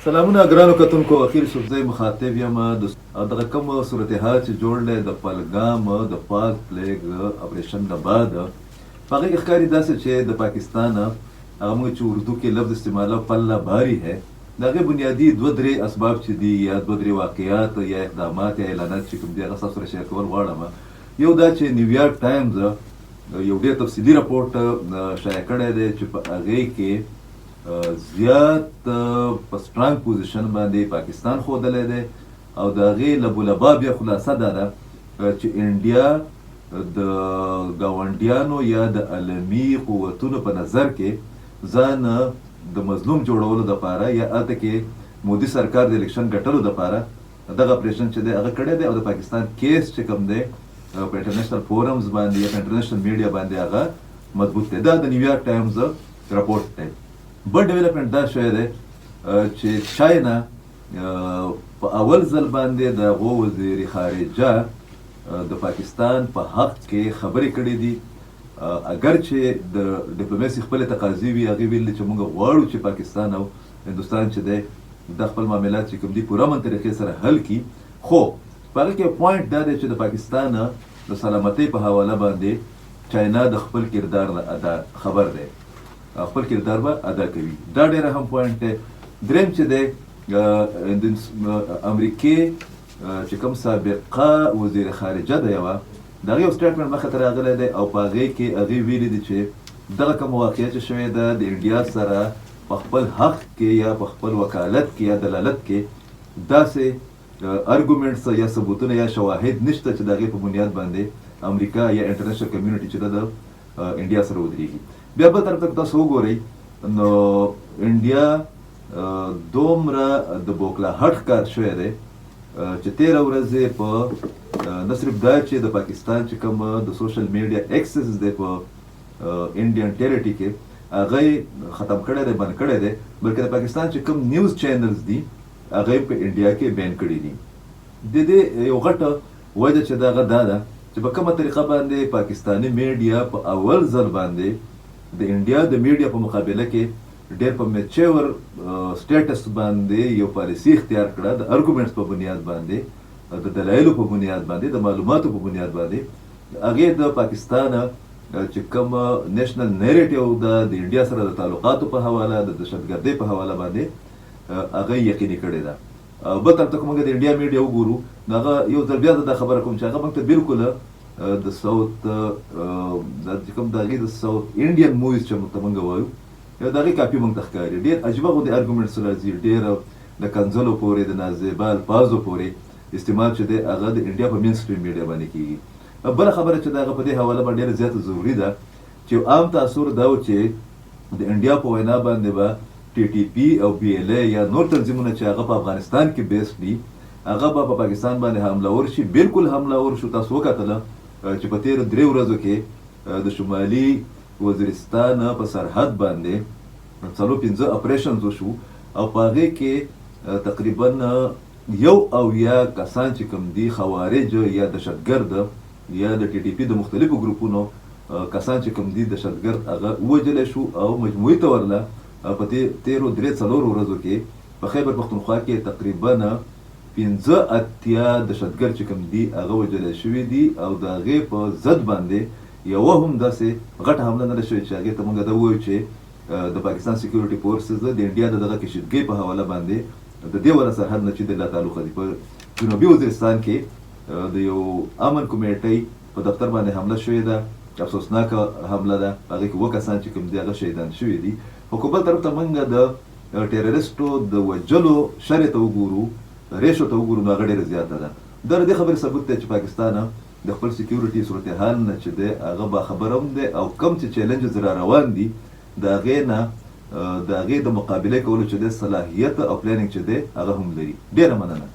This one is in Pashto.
سلامونه ګرانو کتونکو، اخیر سبزی مخاطب یم دغه کوم صورتحال چې جوړ دی د پهلګام د پاک فلیګ اپریشن نه بعد په هغې کې ښکاري داسې چې د پاکستان هغه موږ چې اردو کې لفظ استعمالو پله باری ہے، د هغې بنیادي دوه درې اسباب چې دي یا دوه درې واقعات یا اقدامات یا اعلانات چې کوم دي هغه ستاسو سره شیر کول غواړم. یو دا چې نیویارک ټایمز یو ډېر تفصیلي راپورټ شایع کړی دی چې په هغې کې زیات په سټرانګ پوزیشن باندې پاکستان ښودلی دی او د هغې لبولبا بیا خلاصه دا ده چې انډیا د ګاونډیانو یا د عالمي قوتونو په نظر کې ځان د مظلوم جوړولو دپاره یا هلته کې مودي سرکار د الیکشن ګټلو دپاره دغه اپریشن چې دی هغه کړی دی او د پاکستان کیس چې کوم دی په انټرنیشنل فورمز باندې یا په انټرنیشنل میډیا باندې هغه مضبوط دی. دا د نیویارک ټایمز راپورټ دی. بل ډیولپمنټ دا شوی دی چې چاینا په اول ځل باندې د هغو وزیر خارجه د پاکستان په حق کې خبرې کړې دي، اگر چې د ډیپلوماسي خپلې تقاضې وي هغې ویلي چې موږ غواړو چې پاکستان او هندوستان چې دی دا خپل معاملات چې کوم دي پوره امن طریقې سره حل کړي. خو په هغه کې پوینټ دا دی چې د پاکستان د سلامتۍ په حواله باندې چاینا د خپل کردار نه ادا خبر دی، خپل کردار به ادا کوي. دا ډېر اهم پوینټ دی. دریم چې دی امریکې چې کوم سابقه وزیر خارجه ده یوه د هغې یو سټیټمنټ مخې ته راغلی دی او په هغې کې هغې ویلي دي چې دغه کوم واقعه چې شوې ده د انډیا سره په خپل حق کې یا په خپل وکالت کې یا دلالت کې داسې ارګومنټس یا ثبوتونه یا شواهد نشته چې د هغې په بنیاد باندې امریکا یا انټرنیشنل کمیونټي چې ده د انډیا سره ودرېږي. بیا بل طرف ته تاسو وګورئ نو انډیا دومره د بوکلاهټ ښکار شوی دی چې تېره ورځې په نه صرف دا چې د پاکستان چې کوم د سوشل میډیا ایکسس دی په انډین ټیریټري کې هغه ختم کړی دی، بند کړی دی، بلکې د پاکستان چې کوم نیوز چینلز دي هغه په انډیا کې بین کړي دي. د دې یو غټه وجه چې دغه دا ده چې په کومه طریقه باندې پاکستاني میډیا په اول ځل باندې د انډیا د میډیا په مقابله کې ډېر په میچور سټیټس باندې یو پالیسي اختیار کړه د ارګومنټس په بنیاد باندې، د دلایلو په بنیاد باندې، د معلوماتو په بنیاد باندې هغې د پاکستان چې کوم نیشنل نیریټیو ده د انډیا سره د تعلقاتو په حواله د دهشتګردۍ په حواله باندې هغه یقیني کړې ده. بل طرف ته که موږ د انډیا میډیا وګورو نو هغه یو ځل بیا زه دا خبره کوم چې هغه موږ ته بلکل د ساوت چې کوم د هغې د ساوت انډین موویز چې موږ ته موږ وایو د هغې کاپي موږ ته ښکاري. ډېر عجیبه غوندې ارګومنټس راځي، ډېر د کنځلو پورې د نازیبا الفاظو پورې استعمال چې دی هغه د انډیا په مین سټریم میډیا باندې کېږي. بله خبره چې د هغه په دې حواله باندې ډېره زیاته ضروري ده چې عام تاثر دا و چې د انډیا په وینا باندې به ټي ټي پي او بي ایل اے یا نور تنظیمونه چې هغه په افغانستان کې بیسډ دي هغه به په پاکستان باندې حمله ور شي. بالکل حمله ور شو. تاسو وکتله چې په تېرو 3 ورځو کې د شمالي وزیرستان په سرحد باندې 4-5 اپریشنز وشو او په هغې کې تقریبا 1 کسان چې کوم دي خوارج یا دهشتګرد یا د ټي ټي پي د مختلفو ګروپونو کسان چې کوم دي دهشتګرد هغه ووژلی شو او مجموعي طور له په تېرو 3-4 ورځو کې په خیبر پښتونخوا کې تقریبا 85 دهشتګرد چې کوم دي هغه وژلی شوي دي او د هغې په ضد باندې یوه هم داسې غټه حمله نه ده شوې چې هغې ته موږ دا ووایو چې د پاکستان سیکیورټي فورسز د انډیا د دغه کشیدګۍ په حواله باندې د دې ولا سرحد نه چې د لا تعلقه دي په جنوبي وزیرستان کې د یو امن کمیټۍ په دفتر باندې حمله شوې ده، افسوسناکه حمله ده، هغې کې 2 کسان چې کوم دي هغه شهیدان شوي دي. خو که بل طرف ته موږ د ټیرریسټو د وژلو شرې ته وګورو، ریشو ته وګورو، نو هغه ډېره زیاته ده. دا د دې خبرې ثبوت دی چې پاکستان د خپل سیکیورټي صورتحال نه چې دی هغه باخبره هم دی او کوم چې چیلنجز را روان دي د هغې نه د هغې د مقابله کولو چې دی صلاحیت او پلانینګ چې دی هغه هم لري. ډېره مننه.